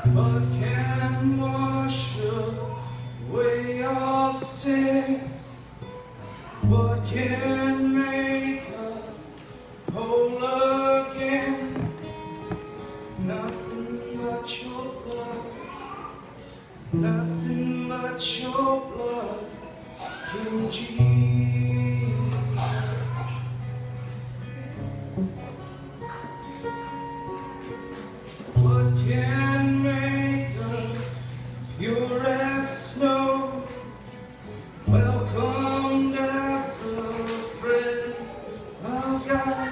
What can wash away our sins? What can make us whole again? Nothing but your blood, nothing but your blood, King Jesus. What can make us pure as snow, welcomed as the friends of God?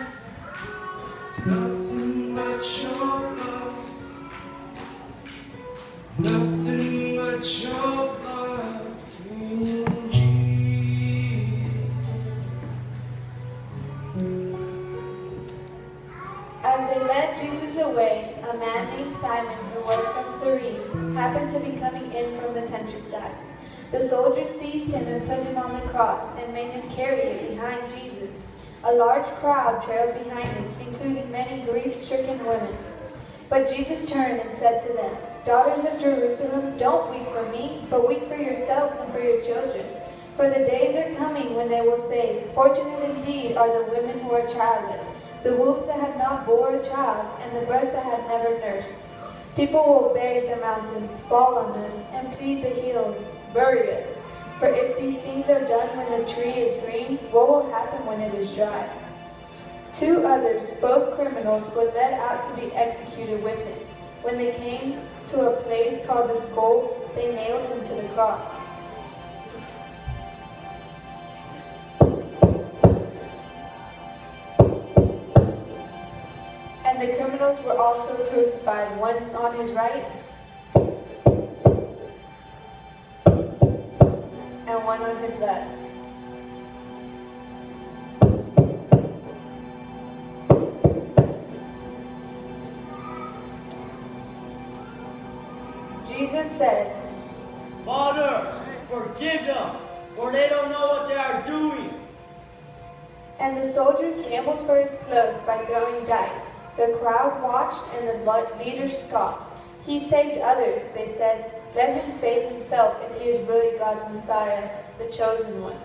Nothing but your blood, nothing but your blood, King Jesus. As they led Jesus away, a man named Simon, who was from Cyrene, happened to be coming in from the countryside. The soldiers seized him and put him on the cross and made him carry it behind Jesus. A large crowd trailed behind him, including many grief-stricken women. But Jesus turned and said to them, "Daughters of Jerusalem, don't weep for me, but weep for yourselves and for your children. For the days are coming when they will say, 'Fortunate indeed are the women who are childless, the wombs that have not bore a child, and the breasts that have never nursed.' People will beg the mountains, 'Fall on us,' and plead the hills, 'Bury us.' For if these things are done when the tree is green, what will happen when it is dry?" Two others, both criminals, were led out to be executed with him. When they came to a place called the Skull, they nailed him to the cross. And the criminals were also crucified, one on his right and one on his left. Jesus said, "Father, forgive them, for they don't know what they are doing." and the soldiers gambled for his clothes by throwing dice. The crowd watched and the leaders scoffed. "He saved others," they said. "Let him save himself if he is really God's Messiah, the chosen one."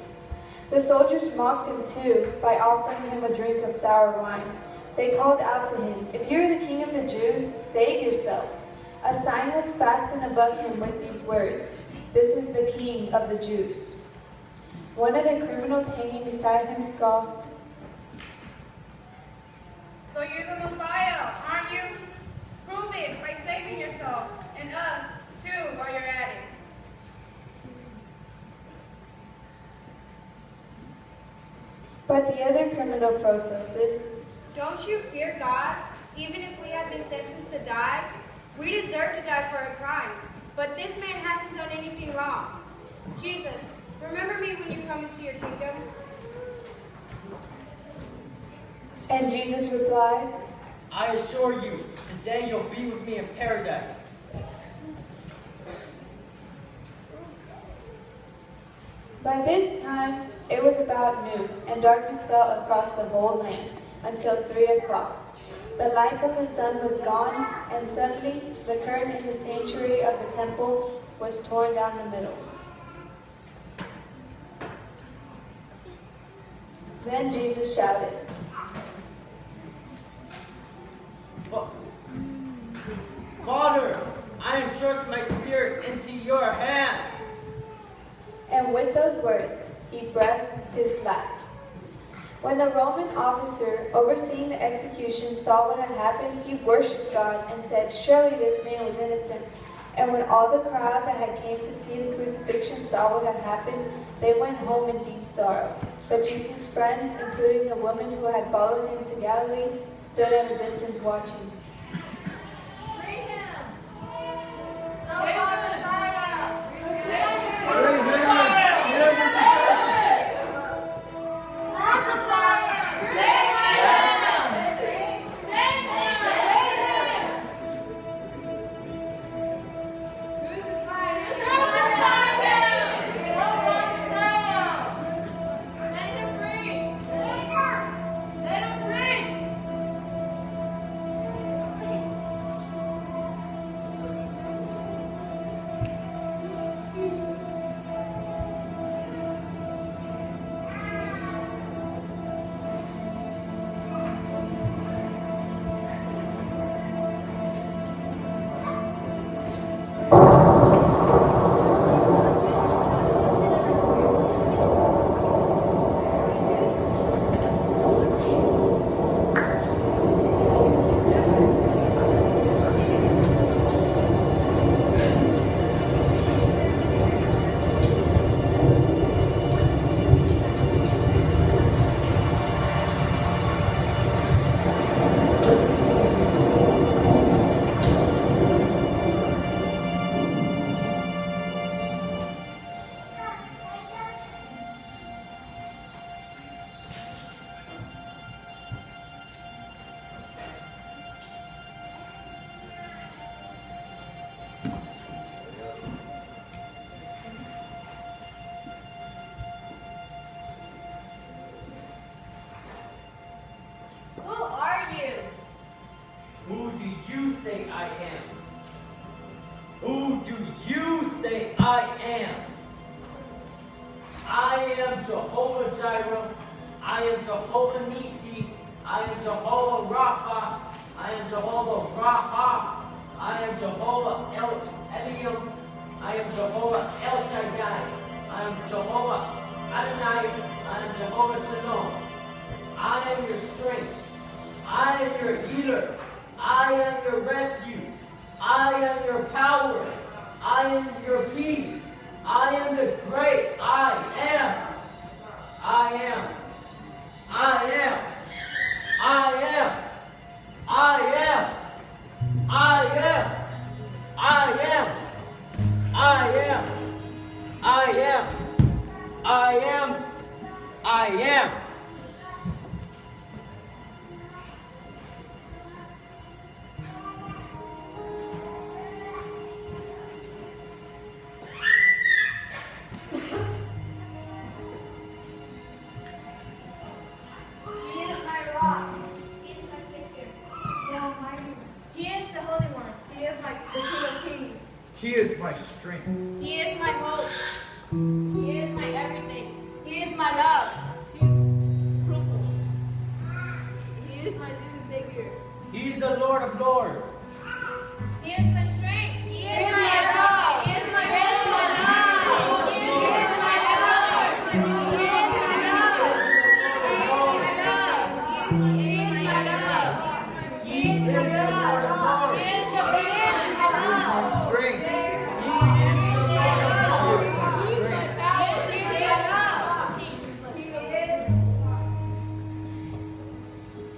The soldiers mocked him too by offering him a drink of sour wine. They called out to him, "If you are the king of the Jews, save yourself." A sign was fastened above him with these words, "This is the King of the Jews." One of the criminals hanging beside him scoffed, So you're the Messiah, aren't you? Prove it by saving yourself, and us, too, while you're at it. but the other criminal protested, Don't you fear God, even if we have been sentenced to die? We deserve to die for our crimes, but this man hasn't done anything wrong. Jesus, remember me when you come into your kingdom. And Jesus replied, I assure you, today you'll be with me in paradise. By this time, it was about noon, and darkness fell across the whole land until 3 o'clock. The light of the sun was gone, and suddenly the curtain in the sanctuary of the temple was torn down the middle. Then Jesus shouted, Father, I entrust my spirit into your hands. and with those words, he breathed his last. When the Roman officer overseeing the execution saw what had happened, he worshipped God and said, "Surely this man was innocent." And when all the crowd that had came to see the crucifixion saw what had happened, they went home in deep sorrow. But Jesus' friends, including the woman who had followed him to Galilee, stood at a distance watching. Free him! So Messiah! say I am? Who do you say I am? I am Jehovah Jireh. I am Jehovah Nisi. I am Jehovah Rapha. I am Jehovah Raha. I am Jehovah El Elyon. I am Jehovah El Shaddai. I am Jehovah Adonai. I am Jehovah Shalom. I am your strength. I am your healer. I am your refuge. I am your power. I am your peace. I am the great I am. I am. I am. I am. I am. I am. I am. I am. I am. I am. I am. He is my rock. He is my Savior. The Almighty. He is the Holy One. He is the King of Kings. He is my strength. He is my hope. He is my everything. He is my love. He is fruitful. He is my living Savior. He's the Lord of Lords. He is my strength. He is my love. He is my love. He is my love. He is my love. He is my love. He is my love. He is the Strength.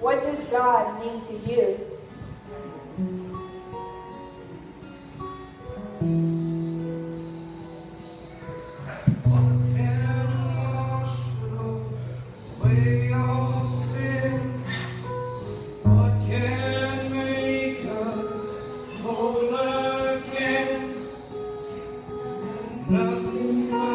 What does God mean to you?